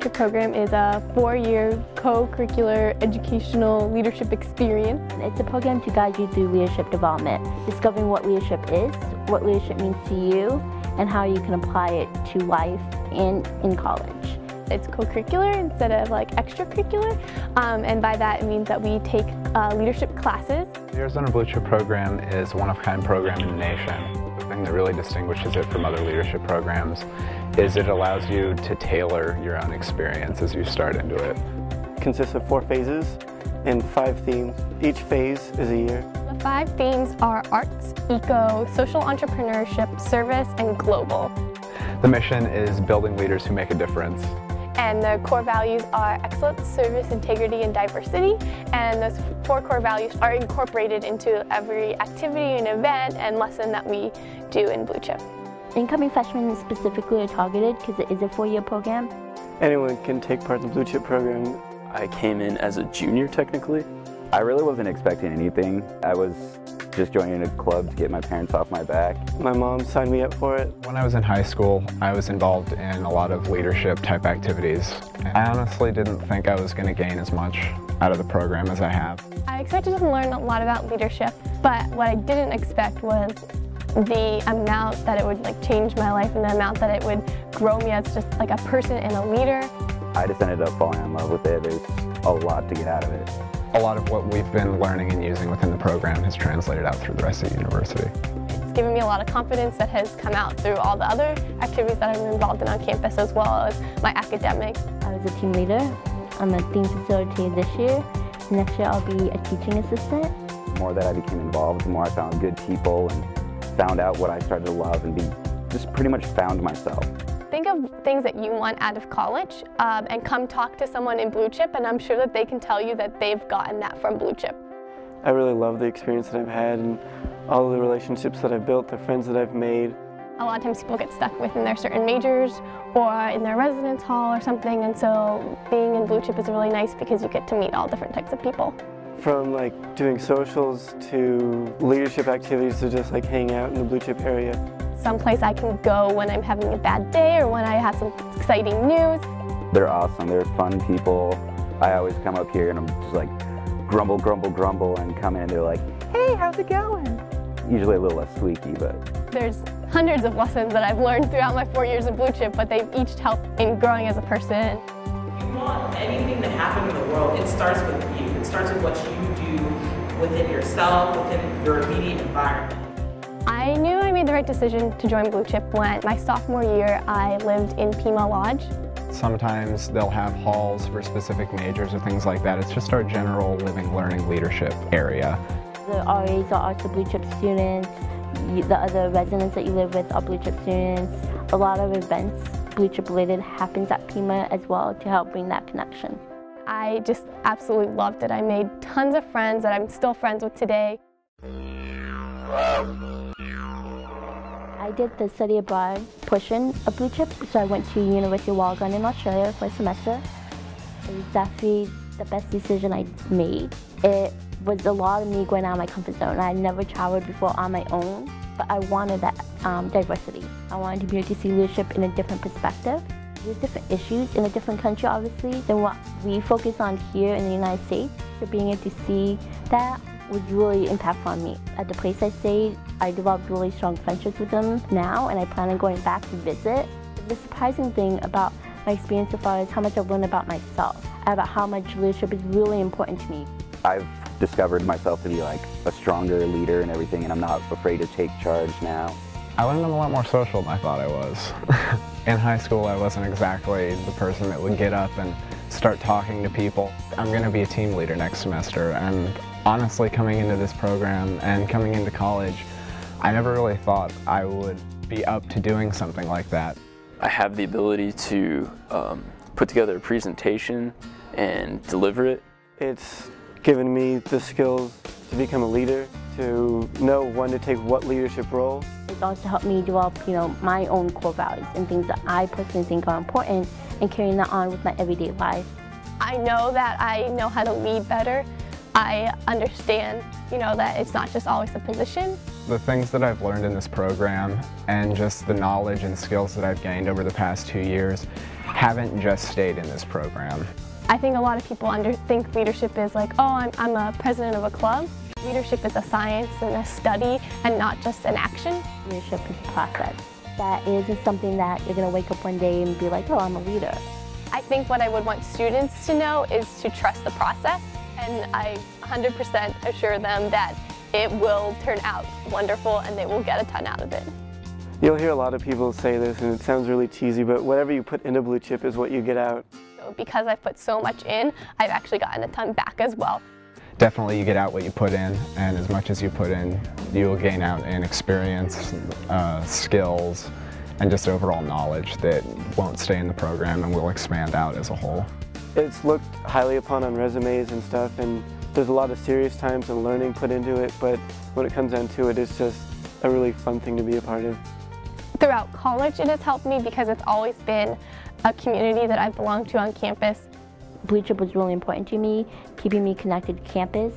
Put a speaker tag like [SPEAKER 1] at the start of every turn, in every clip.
[SPEAKER 1] co-curricular program is a 4-year co-curricular educational leadership experience.
[SPEAKER 2] It's a program to guide you through leadership development, discovering what leadership is, what leadership means to you, and how you can apply it to life and in college.
[SPEAKER 1] It's co-curricular instead of like extracurricular, and by that it means that we take leadership classes.
[SPEAKER 3] The Arizona Blue Chip program is a one-of-a-kind program in the nation. The thing that really distinguishes it from other leadership programs is it allows you to tailor your own experience as you start into it.
[SPEAKER 4] It consists of 4 phases and 5 themes. Each phase is a year.
[SPEAKER 1] The 5 themes are arts, eco, social entrepreneurship, service, and global.
[SPEAKER 3] The mission is building leaders who make a difference.
[SPEAKER 1] And the core values are excellence, service, integrity, and diversity. And those 4 core values are incorporated into every activity and event and lesson that we do in Blue Chip.
[SPEAKER 2] Incoming freshmen specifically are targeted because it is a 4-year program.
[SPEAKER 4] Anyone can take part in the Blue Chip program.
[SPEAKER 5] I came in as a junior technically.
[SPEAKER 6] I really wasn't expecting anything. I was just joining a club to get my parents off my back.
[SPEAKER 4] My mom signed me up for it.
[SPEAKER 3] When I was in high school, I was involved in a lot of leadership type activities. I honestly didn't think I was going to gain as much out of the program as I have.
[SPEAKER 1] I expected to learn a lot about leadership, but what I didn't expect was the amount that it would change my life and the amount that it would grow me as just like a person and a leader.
[SPEAKER 6] I just ended up falling in love with it. There's a lot to get out of it.
[SPEAKER 3] A lot of what we've been learning and using within the program has translated out through the rest of the university.
[SPEAKER 1] It's given me a lot of confidence that has come out through all the other activities that I'm involved in on campus, as well as my academics.
[SPEAKER 2] I was a team leader. I'm a theme facilitator this year. Next year I'll be a teaching assistant.
[SPEAKER 6] The more that I became involved, the more I found good people and found out what I started to love and just pretty much found myself.
[SPEAKER 1] Think of things that you want out of college and come talk to someone in Blue Chip, and I'm sure that they can tell you that they've gotten that from Blue Chip.
[SPEAKER 4] I really love the experience that I've had and all the relationships that I've built, the friends that I've made.
[SPEAKER 1] A lot of times people get stuck within their certain majors or in their residence hall or something, and so being in Blue Chip is really nice because you get to meet all different types of people.
[SPEAKER 4] From doing socials to leadership activities to just hanging out in the Blue Chip area.
[SPEAKER 1] Someplace I can go when I'm having a bad day or when I have some exciting news.
[SPEAKER 6] They're awesome. They're fun people. I always come up here and I'm just grumble, grumble, grumble, and come in and they're like, hey, how's it going? Usually a little less squeaky, but...
[SPEAKER 1] There's hundreds of lessons that I've learned throughout my 4 years of Blue Chip, but they've each helped in growing as a person.
[SPEAKER 7] If you want anything to happen in the world, it starts with you. It starts with what you do within yourself, within your immediate environment.
[SPEAKER 1] I knew I made the right decision to join Blue Chip when my sophomore year I lived in Pima Lodge.
[SPEAKER 3] Sometimes they'll have halls for specific majors or things like that. It's just our general living, learning, leadership area.
[SPEAKER 2] The RAs are also Blue Chip students. The other residents that you live with are Blue Chip students. A lot of events Blue Chip related happens at Pima as well to help bring that connection.
[SPEAKER 1] I just absolutely loved it. I made tons of friends that I'm still friends with today.
[SPEAKER 2] I did the study abroad portion of Blue Chip, so I went to University of Wollongong in Australia for a semester. It was definitely the best decision I made. It was a lot of me going out of my comfort zone. I had never traveled before on my own, but I wanted that diversity. I wanted to be able to see leadership in a different perspective. There's different issues in a different country, obviously, than what we focus on here in the United States. So being able to see that was really impactful on me. At the place I stayed, I developed really strong friendships with them now, and I plan on going back to visit. The surprising thing about my experience so far is how much I've learned about myself, about how much leadership is really important to me.
[SPEAKER 6] I've discovered myself to be a stronger leader and everything, and I'm not afraid to take charge now.
[SPEAKER 3] I learned I'm a lot more social than I thought I was. In high school, I wasn't exactly the person that would get up and start talking to people. I'm going to be a team leader next semester, and honestly, coming into this program and coming into college, I never really thought I would be up to doing something like that.
[SPEAKER 5] I have the ability to put together a presentation and deliver it.
[SPEAKER 4] It's given me the skills to become a leader, to know when to take what leadership role.
[SPEAKER 2] It's also helped me develop, my own core values and things that I personally think are important and carrying that on with my everyday life.
[SPEAKER 1] I know that I know how to lead better. I understand, that it's not just always a position.
[SPEAKER 3] The things that I've learned in this program and just the knowledge and skills that I've gained over the past 2 years haven't just stayed in this program.
[SPEAKER 1] I think a lot of people think leadership is like, oh, I'm a president of a club. Leadership is a science and a study and not just an action.
[SPEAKER 2] Leadership is a process. That isn't something that you're going to wake up one day and be like, oh, I'm a leader.
[SPEAKER 1] I think what I would want students to know is to trust the process, and I 100% assure them that it will turn out wonderful and they will get a ton out of it.
[SPEAKER 4] You'll hear a lot of people say this, and it sounds really cheesy, but whatever you put into Blue Chip is what you get out.
[SPEAKER 1] So because I've put so much in, I've actually gotten a ton back as well.
[SPEAKER 3] Definitely you get out what you put in, and as much as you put in, you will gain out in experience, skills, and just overall knowledge that won't stay in the program and will expand out as a whole.
[SPEAKER 4] It's looked highly upon on resumes and stuff, and there's a lot of serious times and learning put into it, but when it comes down to it, it's just a really fun thing to be a part of.
[SPEAKER 1] Throughout college, it has helped me because it's always been a community that I've belonged to on campus.
[SPEAKER 2] Blue Chip was really important to me, keeping me connected to campus.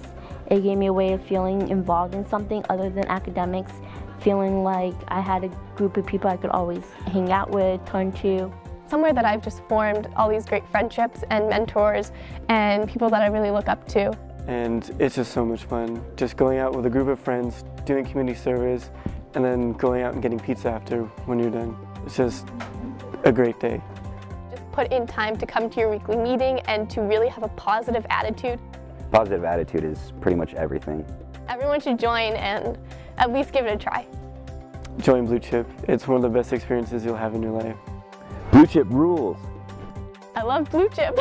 [SPEAKER 2] It gave me a way of feeling involved in something other than academics, feeling like I had a group of people I could always hang out with, turn to.
[SPEAKER 1] Somewhere that I've just formed all these great friendships and mentors and people that I really look up to.
[SPEAKER 4] And it's just so much fun, just going out with a group of friends, doing community service, and then going out and getting pizza after when you're done. It's just a great day.
[SPEAKER 1] Just put in time to come to your weekly meeting and to really have a positive attitude.
[SPEAKER 6] Positive attitude is pretty much everything.
[SPEAKER 1] Everyone should join and at least give it a try.
[SPEAKER 4] Join Blue Chip. It's one of the best experiences you'll have in your life.
[SPEAKER 6] Blue Chip rules.
[SPEAKER 1] I love Blue Chip.